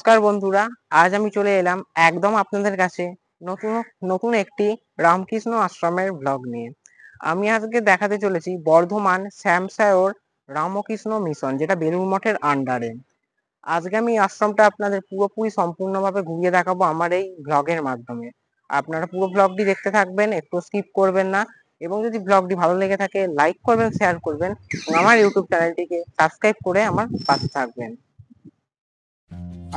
নমস্কার বন্ধুরা, আজ আমি চলে এলাম একদম আপনাদের কাছে নতুন নতুন একটি রামকৃষ্ণ আশ্রমের ব্লগ নিয়ে। আমি আজকে দেখাতে চলেছি বর্ধমান শ্যামসায়র রামকৃষ্ণ মিশন, যেটা বেলুড় মঠের আন্ডারে। আজকে আমি আশ্রমটা আপনাদের পুরোপুরি সম্পূর্ণভাবে ঘুরিয়ে দেখাবো আমার এই ব্লগের মাধ্যমে। আপনারা পুরো ব্লগটি দেখতে থাকবেন, একটু স্কিপ করবেন না, এবং যদি ব্লগটি ভালো লেগে থাকে লাইক করবেন, শেয়ার করবেন, এবং আমার ইউটিউব চ্যানেলটিকে সাবস্ক্রাইব করে আমার পাশে থাকবেন।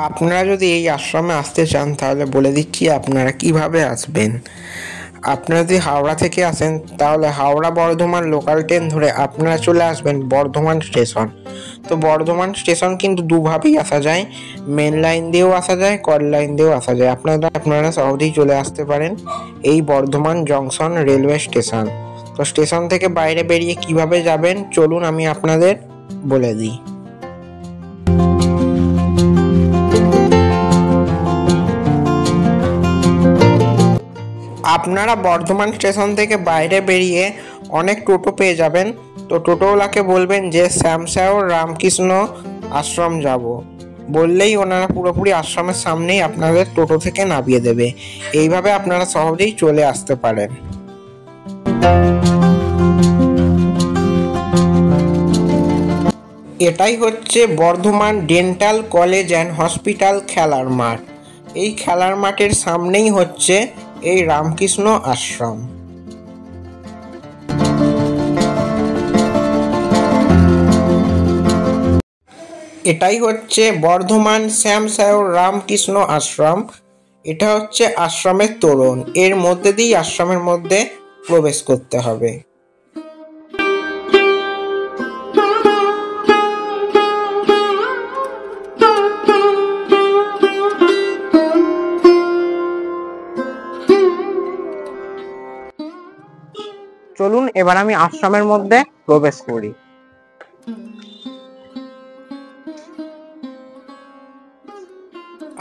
আপনারা যদি এই আশ্রমে আসতে চান তাহলে বলে দিচ্ছি আপনারা কিভাবে আসবেন। আপনারা যদি হাওড়া থেকে আসেন তাহলে হাওড়া বর্ধমান লোকাল ট্রেন ধরে আপনারা চলে আসবেন বর্ধমান স্টেশন। তো বর্ধমান স্টেশন কিন্তু দুভাবেই আসা যায়, মেন লাইন দিয়েও আসা যায়, কল লাইন দিয়েও আসা যায়। আপনারা সহজেই চলে আসতে পারেন এই বর্ধমান জংশন রেলওয়ে স্টেশন। তো স্টেশন থেকে বাইরে বেরিয়ে কিভাবে যাবেন চলুন আমি আপনাদের বলে দিই। আপনারা বর্ধমান স্টেশন থেকে বাইরে বেরিয়ে অনেক টোটো পেয়ে যাবেন। তো টোটোওয়ালাকে বলবেন যে শ্যামসায়র রামকৃষ্ণ আশ্রম যাব, বললেই ওনারা পুরোপুরি আশ্রমের সামনেই আপনাদের টোটো থেকে নামিয়ে দেবে। এইভাবে আপনারা সহজেই চলে আসতে পারেন। এটাই হচ্ছে Bardhaman dental college and hospital খেলার মাঠ। এই খেলার মাঠের সামনেই হচ্ছে এই রামকৃষ্ণ আশ্রম। এটাই হচ্ছে বর্ধমান শ্যামসায়র রামকৃষ্ণ আশ্রম। এটা হচ্ছে আশ্রমের তোরণ, এর মধ্যে দিয়েই আশ্রমের মধ্যে প্রবেশ করতে হবে। চলুন এবার আমি আশ্রমের মধ্যে প্রবেশ করি।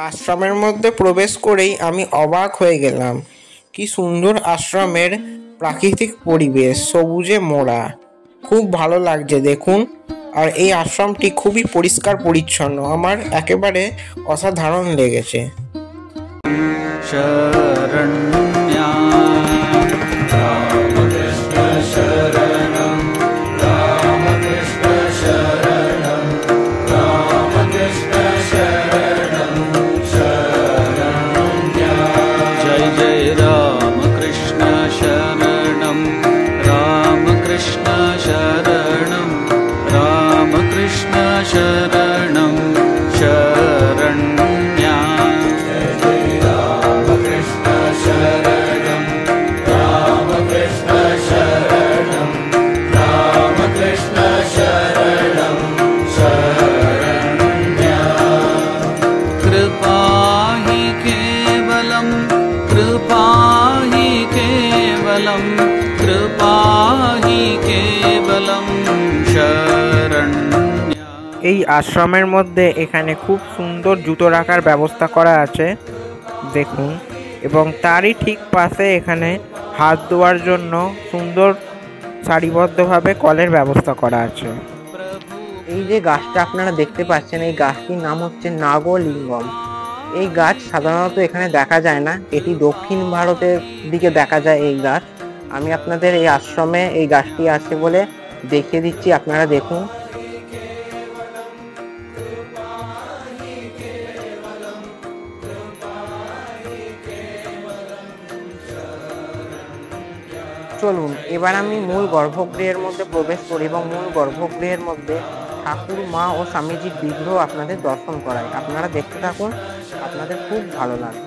আশ্রমের মধ্যে প্রবেশ করেই আমি অবাক হয়ে গেলাম, কি সুন্দর আশ্রমের প্রাকৃতিক পরিবেশ, সবুজে মোড়া, খুব ভালো লাগছে দেখুন। আর এই আশ্রমটি খুবই পরিষ্কার পরিচ্ছন্ন, আমার একেবারে অসাধারণ লেগেছে। এই আশ্রমের মধ্যে এখানে খুব সুন্দর জুতো রাখার ব্যবস্থা করা আছে দেখুন, এবং তারই ঠিক পাশে এখানে হাত ধোয়ার জন্য সুন্দর সারিবদ্ধভাবে কলের ব্যবস্থা করা আছে। এই যে গাছটা আপনারা দেখতে পাচ্ছেন, এই গাছটির নাম হচ্ছে নাগলিঙ্গম। এই গাছ সাধারণত এখানে দেখা যায় না, এটি দক্ষিণ ভারতের দিকে দেখা যায় এই গাছ। আমি আপনাদের এই আশ্রমে এই গাছটি আছে বলে দেখিয়ে দিচ্ছি, আপনারা দেখুন। চলুন এবার আমি মূল গর্ভগৃহের মধ্যে প্রবেশ করি এবং মূল গর্ভগৃহের মধ্যে ঠাকুর, মা ও স্বামীজির বিগ্রহ আপনাদের দর্শন করাই। আপনারা দেখতে থাকুন, আপনাদের খুব ভালো লাগবে।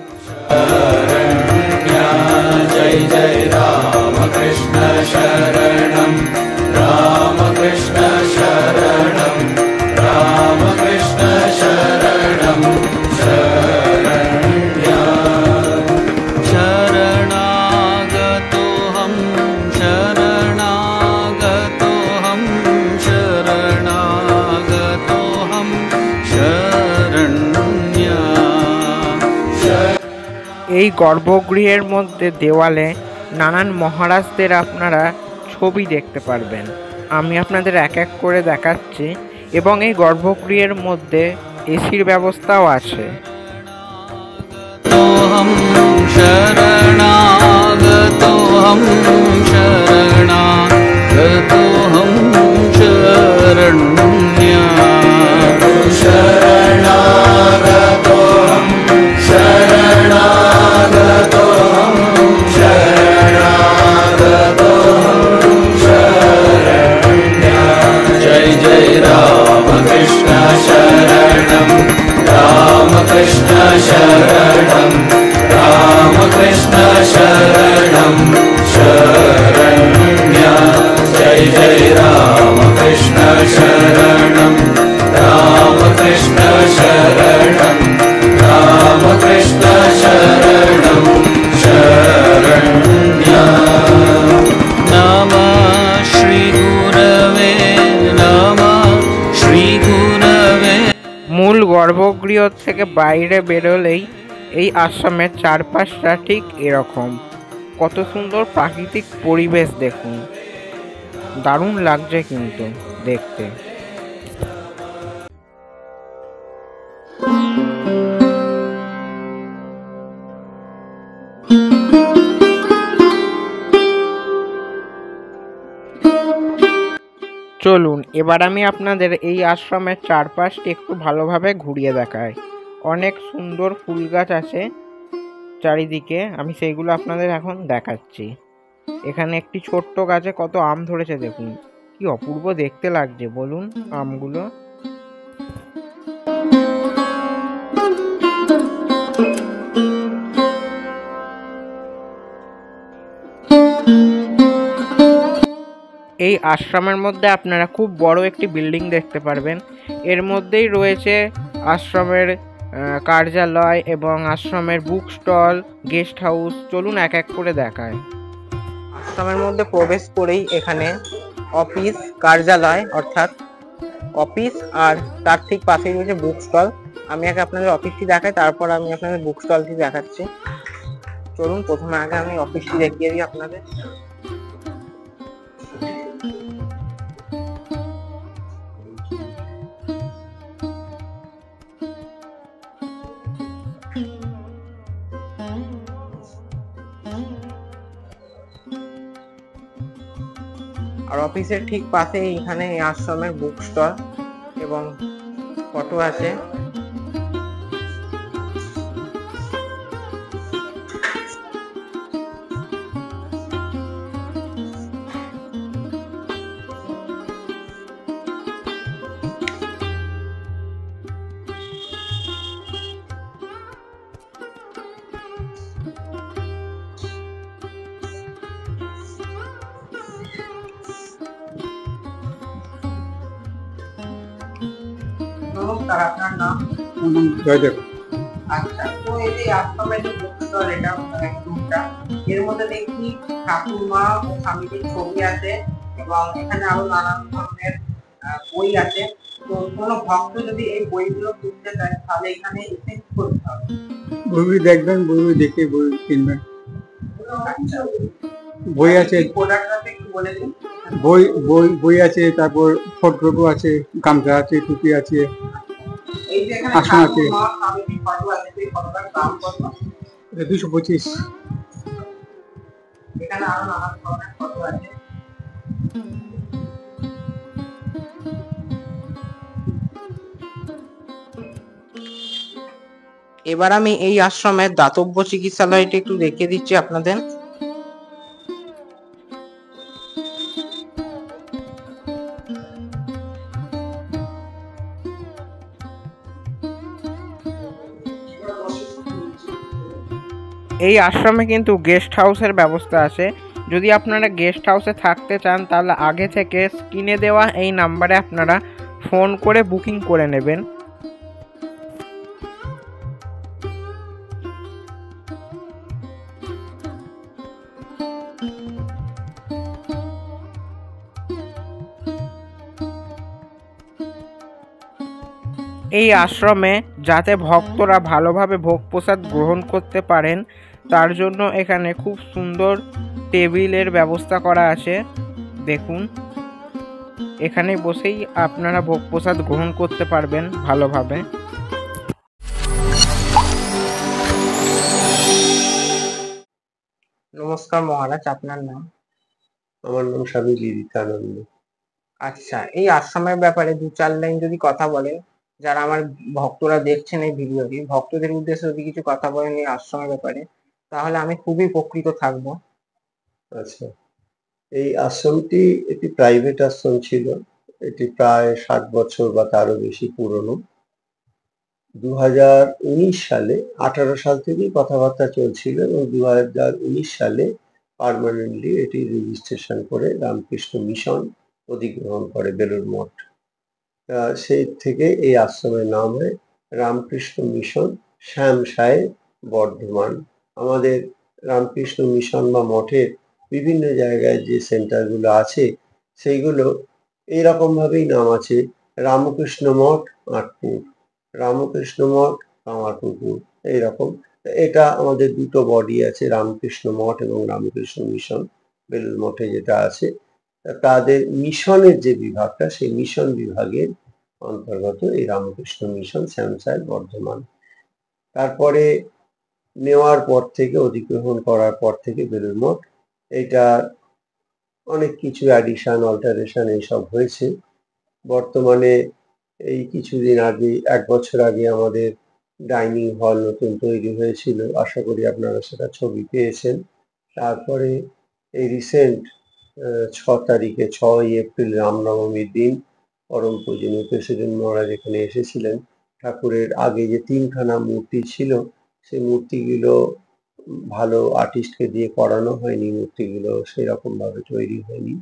জয় জয় রামকৃষ্ণ শরণম, রামকৃষ্ণ শরণম, রামকৃষ্ণ শরণম, এই গর্ভগৃহের মধ্যে দেওয়ালে নানান মহারাজদের আপনারা ছবি দেখতে পারবেন। আমি আপনাদের এক এক করে দেখাচ্ছি। এবং এই গর্ভগৃহের মধ্যে এসির ব্যবস্থাও আছে। तोहं शरणागतोऽहं शरणागतोऽहं शरण्या शरणागतोऽहं शरणागतोऽहं शरणागतोऽहं शरण्या जय जय राम कृष्ण शरणं रामकृष्ण शरणं रामकृष्ण शरणं शरण्या जय जय रामकृष्ण शरणं रामकृष्ण शरणं रामकृष्ण शरणं शरण्या नमः श्रीगुरवे नमः श्रीगुरवे। মূল গর্ভগৃহ থেকে বাইরে বেরোলেই এই আশ্রমের চারপাশটা ঠিক এরকম। কত সুন্দর প্রাকৃতিক পরিবেশ দেখুন, দারুণ লাগছে কিন্তু দেখতে। চলুন এবার আমি আপনাদের এই আশ্রমের চারপাশটি একটু ভালোভাবে ঘুরিয়ে দেখাই। অনেক সুন্দর ফুল গাছ আছে চারিদিকে, আমি সেইগুলো আপনাদের এখন দেখাচ্ছি। এখানে একটি ছোট্ট গাছে কত আম ধরেছে দেখুন, কি অপূর্ব দেখতে লাগছে বলুন আমগুলো। এই আশ্রমের মধ্যে আপনারা খুব বড় একটি বিল্ডিং দেখতে পারবেন। এর মধ্যেই রয়েছে আশ্রমের কার্যালয় এবং আশ্রমের বুক স্টল, গেস্ট হাউস। চলুন এক এক করে দেখায়। আশ্রমের মধ্যে প্রবেশ করেই এখানে অফিস, কার্যালয় অর্থাৎ অফিস, আর তার ঠিক পাশেই রয়েছে বুক স্টল। আমি আগে আপনাদের অফিসটি দেখাই, তারপর আমি আপনাদের বুক স্টলটি দেখাচ্ছি। চলুন প্রথমে আগে আমি অফিসটি দেখিয়ে দিই আপনাদের। আর অফিসের ঠিক পাশে এখানে এই আশ্রমের বুক স্টল এবং ফটো আছে। নমস্কার, আপনার নাম? জয়দেব। আচ্ছা, তো এই যে আশ্রমের যে বুক স্টল, এটা রুমটা, এর মধ্যে দেখি ঠাকুরমা ও স্বামীজির ছবি আছে এবং এখানে আরো নানান ধরনের বই আছে। তো কোনো ভক্ত যদি এই বইগুলো কিনতে চায় তাহলে এখানে এসে কি করতে হবে? বই দেখবেন, বই দেখে বই কিনবেন। আচ্ছা, বই আছে, প্রোডাক্ট আছে একটু বলে দিন। বই বই বই আছে, তারপর ফটো আছে, গামছা আছে, টুপি আছে, এই যে এখানে আসন আছে। ঠাকুরমা স্বামীজির ফটো আছে, সেই ফটোটার দাম কত? 225। এখানে আরো নানান ধরনের ফটো আছে। এবার আমি এই আশ্রমের দাতব্য চিকিৎসালয়টি একটু দেখিয়ে দিচ্ছি আপনাদের। এই আশ্রমে কিন্তু গেস্ট হাউসের ব্যবস্থা আছে। যদি আপনারা গেস্ট হাউসে থাকতে চান তাহলে আগে থেকে স্ক্রিনে দেওয়া এই নাম্বারে আপনারা ফোন করে বুকিং করে নেবেন। এই আশ্রমে যাতে ভক্তরা ভালোভাবে ভোগ প্রসাদ গ্রহণ করতে পারেন তার জন্য এখানে খুব সুন্দর টেবিলের ব্যবস্থা করা আছে। দেখুন, এখানে বসেই আপনারা ভোগ প্রসাদ গ্রহণ করতে পারবেন ভালোভাবে। নমস্কার মহারাজ, আপনার নাম? আমার নাম স্বামী বিবেকানন্দ। আচ্ছা, এই আশ্রমের ব্যাপারে 2-4 লাইন যদি কথা বলেন, যারা আমার ভক্তরা দেখছেন এই ভিডিওটি, ভক্তদের উদ্দেশ্যে যদি কিছু কথা বলেন এই আশ্রমের ব্যাপারে, তাহলে আমি খুবই উপকৃত থাকবো। আচ্ছা, এই আশ্রমটি একটি প্রাইভেট আশ্রম ছিল। এটি প্রায় 60 বছর বা তারও বেশি পুরনো। 2019 সালে, 18 সাল থেকেই কথাবার্তা চলছিল এবং 2019 সালে পার্মানেন্টলি এটি রেজিস্ট্রেশন করে রামকৃষ্ণ মিশন অধিগ্রহণ করে বেলুড় মঠ। সেই থেকে এই আশ্রমের নাম হয় রামকৃষ্ণ মিশন শ্যামসায় বর্ধমান। আমাদের রামকৃষ্ণ মিশন বা মঠের বিভিন্ন জায়গায় যে সেন্টারগুলো আছে সেইগুলো এইরকম ভাবেই নাম আছে: রামকৃষ্ণ মঠ আঁটপুর, রামকৃষ্ণ মঠ কামারপুকুর, এইরকম। এটা আমাদের দুটো বডি আছে, রামকৃষ্ণ মঠ এবং রামকৃষ্ণ মিশন বেলুড় মঠে যেটা আছে। তাদের মিশনের যে বিভাগটা, সেই মিশন বিভাগের অন্তর্গত এই রামকৃষ্ণ মিশন শ্যামসায় বর্ধমান। তারপরে নেওয়ার পর থেকে, অধিগ্রহণ করার পর থেকে বেলুড় মঠ, এটা অনেক কিছু অ্যাডিশন অল্টারেশন এইসব হয়েছে। বর্তমানে এই কিছুদিন আগে, 1 বছর আগে আমাদের ডাইনিং হল নতুন তৈরি হয়েছিল, আশা করি আপনারা সেটা ছবি পেয়েছেন। তারপরে এই রিসেন্ট 6 তারিখে, 6ই এপ্রিল রামনবমীর দিন পরম পূজনীয় প্রেসিডেন্ট মহারাজ এখানে এসেছিলেন। ঠাকুরের আগে যে 3খানা মূর্তি ছিল, সেই মূর্তিগুলো ভালো আর্টিস্টকে দিয়ে করানো হয়নি, মূর্তিগুলো সেরকম ভাবে তৈরি হয়নি,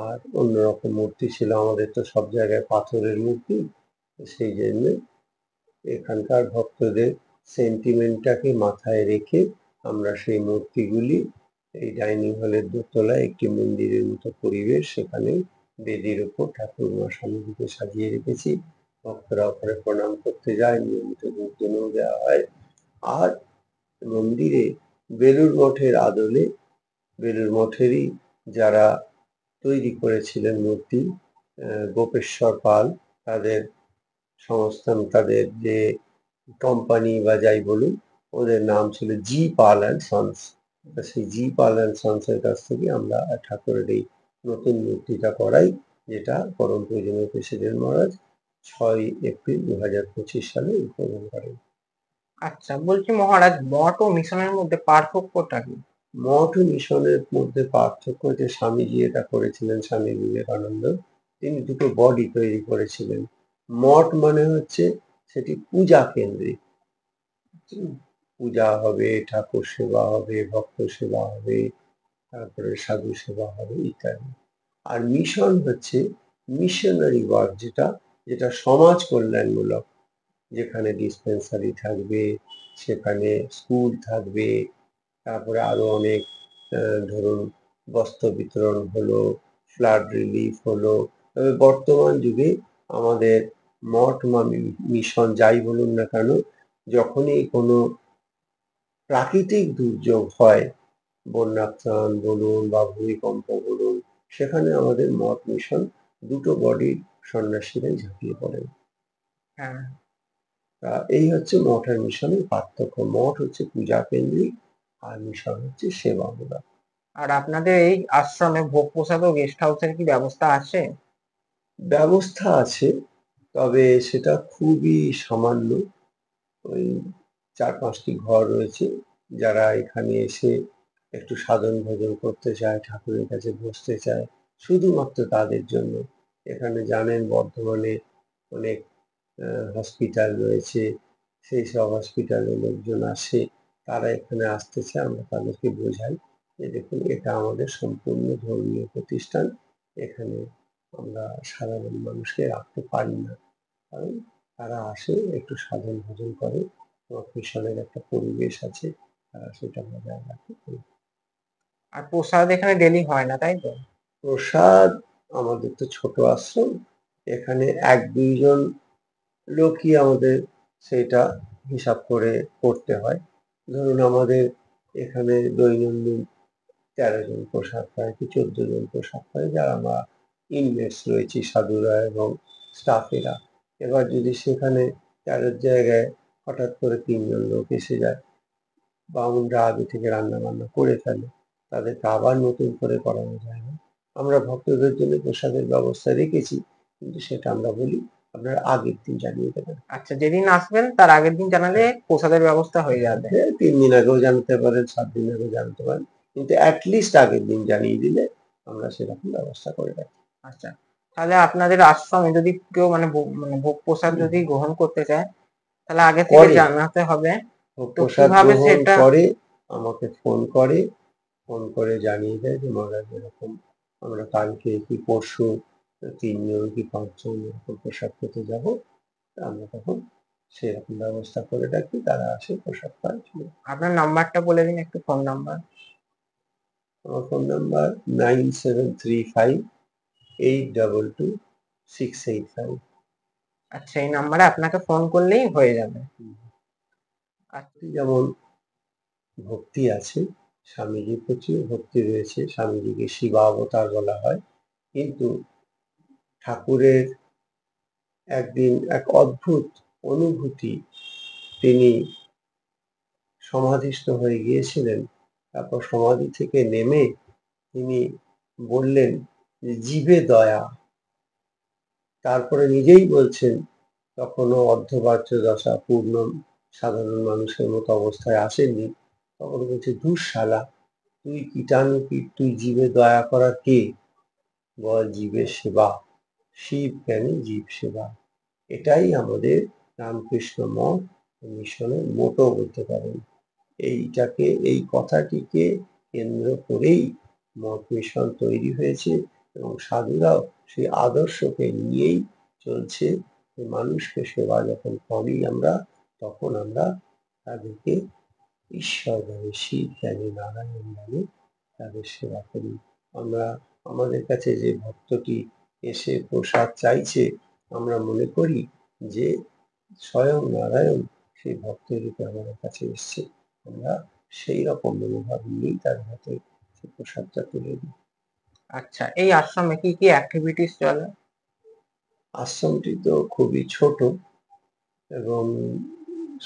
আর অন্যরকম মূর্তি ছিল। আমাদের তো সব জায়গায় পাথরের মূর্তি, সেই জন্য এখানকার ভক্তদের সেন্টিমেন্টটাকে মাথায় রেখে আমরা সেই মূর্তিগুলি এই ডাইনিং হলের দোতলায় একটি মন্দিরের মতো পরিবেশ, সেখানে বেদির ওপর ঠাকুরমা স্বামীজিকে সাজিয়ে রেখেছি। ভক্তরা ওপরে প্রণাম করতে যায়, নিয়মিত ধূপধুনো দেওয়া হয়। আর মন্দিরে বেলুড় মঠের আদলে, বেলুড় মঠেরই যারা তৈরি করেছিলেন মূর্তি, গোপেশ্বর পাল, তাদের সংস্থান, তাদের যে কোম্পানি বা যাই বলুন, ওদের নাম ছিল জি পাল অ্যান্ড সন্স। সেই জি পাল অ্যান্ড সন্সের কাছ থেকে আমরা ঠাকুরের এই নতুন মূর্তিটা করাই, যেটা পরম পূজনীয় প্রেসিডেন্ট মহারাজ 6ই এপ্রিল 2025 সালে উদ্বোধন করেন। আচ্ছা, বলছি মহারাজ, মঠ ও মিশনের মধ্যে পার্থক্যটা কি? মঠ ও মিশনের মধ্যে পার্থক্য যে স্বামীজি এটা করেছিলেন, স্বামী বিবেকানন্দ, তিনি দুটো বডি তৈরি করেছিলেন। মঠ মানে হচ্ছে সেটি পূজা কেন্দ্রিক, পূজা হবে, ঠাকুর সেবা হবে, ভক্ত সেবা হবে, তারপরে সাধু সেবা হবে ইত্যাদি। আর মিশন হচ্ছে মিশনারি ওয়ার্ক, যেটা যেটা সমাজ কল্যাণমূলক, যেখানে ডিসপেন্সারি থাকবে, সেখানে স্কুল থাকবে, তারপরে আরো অনেক ধরুন বস্ত্র বিতরণ হলো, ফ্লাড রিলিফ হলো। তবে বর্তমান যুগে আমাদের মঠ বা মিশন যাই বলুন না কেন, যখনই কোনো প্রাকৃতিক দুর্যোগ হয়, বন্যাত্রাণ বলুন বা ভূমিকম্প বলুন, সেখানে আমাদের মঠ মিশন দুটো বডির সন্ন্যাসীরাই ঝাঁপিয়ে পড়েন। হ্যাঁ। এই হচ্ছে মঠ আর মিশনের পার্থক্য। মঠ হচ্ছে পূজা কেন্দ্রিক, আর মিশন হচ্ছে সেবামূলক। আর আপনাদের এই আশ্রমে ভোগ প্রসাদ ও গেস্ট হাউসের কি ব্যবস্থা আছে? ব্যবস্থা আছে, তবে সেটা খুবই সামান্য। ওই 4-5টি ঘর রয়েছে, যারা এখানে এসে একটু সাধন ভোজন করতে চায়, ঠাকুরের কাছে বসতে চায়, শুধুমাত্র তাদের জন্য। এখানে জানেন বর্ধমানে অনেক হসপিটাল রয়েছে, সেই সব হসপিটালে লোকজন আসে, তারা এখানে আসতে চায়। আমরা তাদেরকে বোঝাই যে দেখুন, এটা আমাদের সম্পূর্ণ ধর্মীয় প্রতিষ্ঠান, এখানে আমরা সাধারণ মানুষকে রাখতে পারি না, কারণ তারা আসে একটু সাধন ভোজন করে, মিশনের একটা পরিবেশ আছে, তারা সেটা বজায় রাখে। আর প্রসাদ এখানে ডেলি হয় না, তাই তো? প্রসাদ, আমাদের তো ছোট আশ্রম, এখানে 1-2 জন লোকই আমাদের সেটা হিসাব করে করতে হয়। ধরুন আমাদের এখানে দৈনন্দিন 13 জন প্রসাদ পায় কি 14 জন প্রসাদ পায়, যারা আমরা ইনমেটস রয়েছি, সাধুরা এবং স্টাফেরা। এবার যদি সেখানে 13 জায়গায় হঠাৎ করে 3 জন লোক এসে যায়, বামুনরা আগে থেকে রান্না বান্না করে ফেলে, তাদেরকে আবার নতুন করে করানো যায় না। আমরা ভক্তদের জন্য প্রসাদের ব্যবস্থা রেখেছি, কিন্তু সেটা আমরা বলি আপনারা আগের দিন জানিয়ে দেবেন। আচ্ছা, যেদিন আসবেন তার আগের দিন জানালে প্রসাদের ব্যবস্থা হয়ে যাবে। 3 দিন আগেও জানতে পারেন, 7 দিন আগেও জানতে পারেন, কিন্তু অ্যাটলিস্ট আগের দিন জানিয়ে দিলে আমরা সেরকম ব্যবস্থা করে রাখি। আচ্ছা, তাহলে আপনাদের আশ্রমে যদি কেউ মানে ভোগ প্রসাদ যদি গ্রহণ করতে চায় তাহলে আগে থেকে করে। জানাতে হবে। ভোগ তো প্রসাদ কিভাবে গ্রহণ সেটা? করে আমাকে ফোন করে জানিয়ে দেয় যে মহারাজ এরকম আমরা কালকে কি পরশু 3 জন কি 5 জন এরকম প্রসাদ খেতে যাবো, আমরা তখন সেরকম ব্যবস্থা করে রাখি, তারা আসে প্রসাদ পায়। আপনার নাম্বারটা বলে দিন একটু, ফোন নাম্বার। আমার ফোন নাম্বার 9735822685। আচ্ছা, এই নাম্বারে আপনাকে ফোন করলেই হয়ে যাবে। যেমন ভক্তি আছে, স্বামীজির প্রতিও ভক্তি রয়েছে, স্বামীজিকে শিবাবতার বলা হয়, কিন্তু ঠাকুরের একদিন এক অদ্ভুত অনুভূতি, তিনি সমাধিস্থ হয়ে গিয়েছিলেন, তারপর সমাধি থেকে নেমে তিনি বললেন যে জীবে দয়া। তারপরে নিজেই বলছেন, তখনও অর্ধবাচ্য দশা, পূর্ণ সাধারণ মানুষের মতো অবস্থায় আসেননি, তখন বলছে দুঃশালা, তুই কীটানুকীট, তুই জীবে দয়া করা কে? বল জীবের সেবা, শিব জ্ঞানী জীব সেবা। এটাই আমাদের রামকৃষ্ণ মঠ মিশনের মোটো বলতে পারেন। এই কথাটিকে কেন্দ্র করেই মঠ মিশন তৈরি হয়েছে, এবং সাধুরাও সেই আদর্শকে নিয়েই চলছে যে মানুষকে সেবা যখন করি আমরা, তখন আমরা তাদেরকে ঈশ্বর জ্ঞানী, শিব জ্ঞানী, নারায়ণ জ্ঞানী তাদের সেবা করি। আমরা আমাদের কাছে যে ভক্তটি এসে প্রসাদ চাইছে, আমরা মনে করি যে স্বয়ং নারায়ণ সেই ভক্তের রূপে আমাদের কাছে এসছে। আমরা সেই রকম মনোভাব নিয়েই তার হাতে সেই প্রসাদটা তুলে দিই। আচ্ছা, এই আশ্রমে কি কি অ্যাক্টিভিটিস চলে? আশ্রমটি তো খুবই ছোট এবং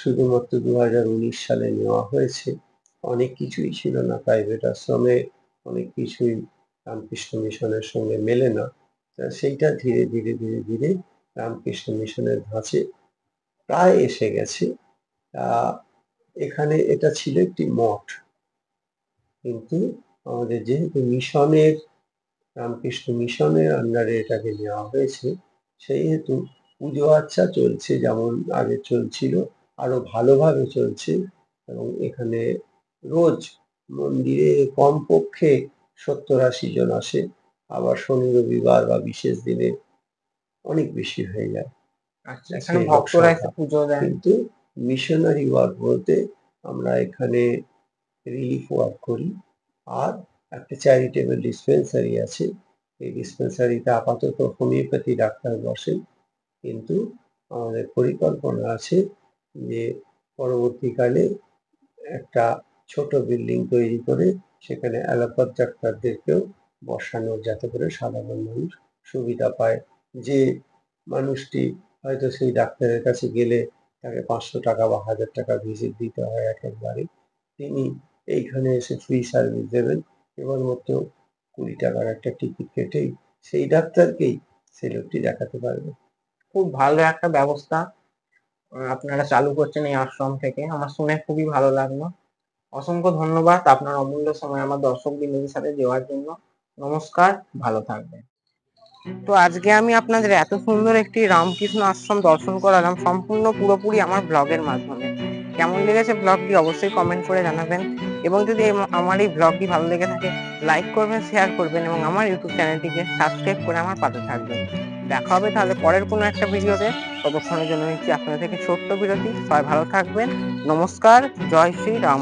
শুধুমাত্র 2019 সালে নেওয়া হয়েছে। অনেক কিছুই ছিল না, প্রাইভেট আশ্রমে অনেক কিছুই রামকৃষ্ণ মিশনের সঙ্গে মেলে না, সেইটা ধীরে ধীরে ধীরে ধীরে রামকৃষ্ণ মিশনের ধাঁচে প্রায় এসে গেছে। এখানে এটা ছিল একটি মঠ, কিন্তু আমাদের যেহেতু মিশনের, রামকৃষ্ণ মিশনের আন্ডারে এটাকে নেওয়া হয়েছে, সেই হেতু পুজো আচ্ছা চলছে, যেমন আগে চলছিল আরো ভালোভাবে চলছে, এবং এখানে রোজ মন্দিরে কমপক্ষে 70-80 জন আসে, আবার শনি রবিবার বা বিশেষ দিনে অনেক বেশি হয়ে যায়। আচ্ছা, এখানে ভক্তরা এসে পুজো দেন। কিন্তু মিশনারি ওয়ার্ক বলতে আমরা এখানে রিলিফ ওয়ার্ক করি, আর একটা চ্যারিটেবল ডিসপেন্সারি আছে। এই ডিসপেন্সারিতে আপাতত হোমিওপ্যাথি ডাক্তার বসেন, কিন্তু আমাদের পরিকল্পনা আছে যে পরবর্তীকালে একটা ছোট বিল্ডিং তৈরি করে সেখানে অ্যালোপ্যাথ ডাক্তারদেরকেও বসানোর, যাতে করে সাধারণ মানুষ সুবিধা পায়। যে মানুষটি হয়তো সেই ডাক্তারের কাছে গেলে তাকে 500 টাকা বা 1000 টাকা ভিজিট দিতে হয় একবারে, তিনি এইখানে এসে ফ্রি সার্ভিস দেবেন, কেবলমাত্র 20 টাকার একটা টিকিট কেটেই সেই ডাক্তারকেই সেই লোকটি দেখাতে পারবে। খুব ভালো একটা ব্যবস্থা আপনারা চালু করছেন এই আশ্রম থেকে, আমার শুনে খুবই ভালো লাগলো। অসংখ্য ধন্যবাদ আপনার অমূল্য সময় আমার দর্শক বিন্দুদের সাথে দেওয়ার জন্য। নমস্কার, ভালো থাকবেন। তো আজকে আমি আপনাদের এত সুন্দর একটি রামকৃষ্ণ আশ্রম দর্শন করালাম, সম্পূর্ণ পুরোপুরি আমার ব্লগের মাধ্যমে। কেমন লেগেছে ব্লগটি অবশ্যই কমেন্ট করে জানাবেন, এবং যদি আমার এই ব্লগটি ভালো লেগে থাকে লাইক করবেন, শেয়ার করবেন, এবং আমার ইউটিউব চ্যানেলটিকে সাবস্ক্রাইব করে আমার পাশে থাকবেন। দেখা হবে তাহলে পরের কোনো একটা ভিডিওতে, ততক্ষণের জন্য নিচ্ছি আপনাদের থেকে ছোট্ট বিরতি। সবাই ভালো থাকবেন, নমস্কার, জয় শ্রী রাম।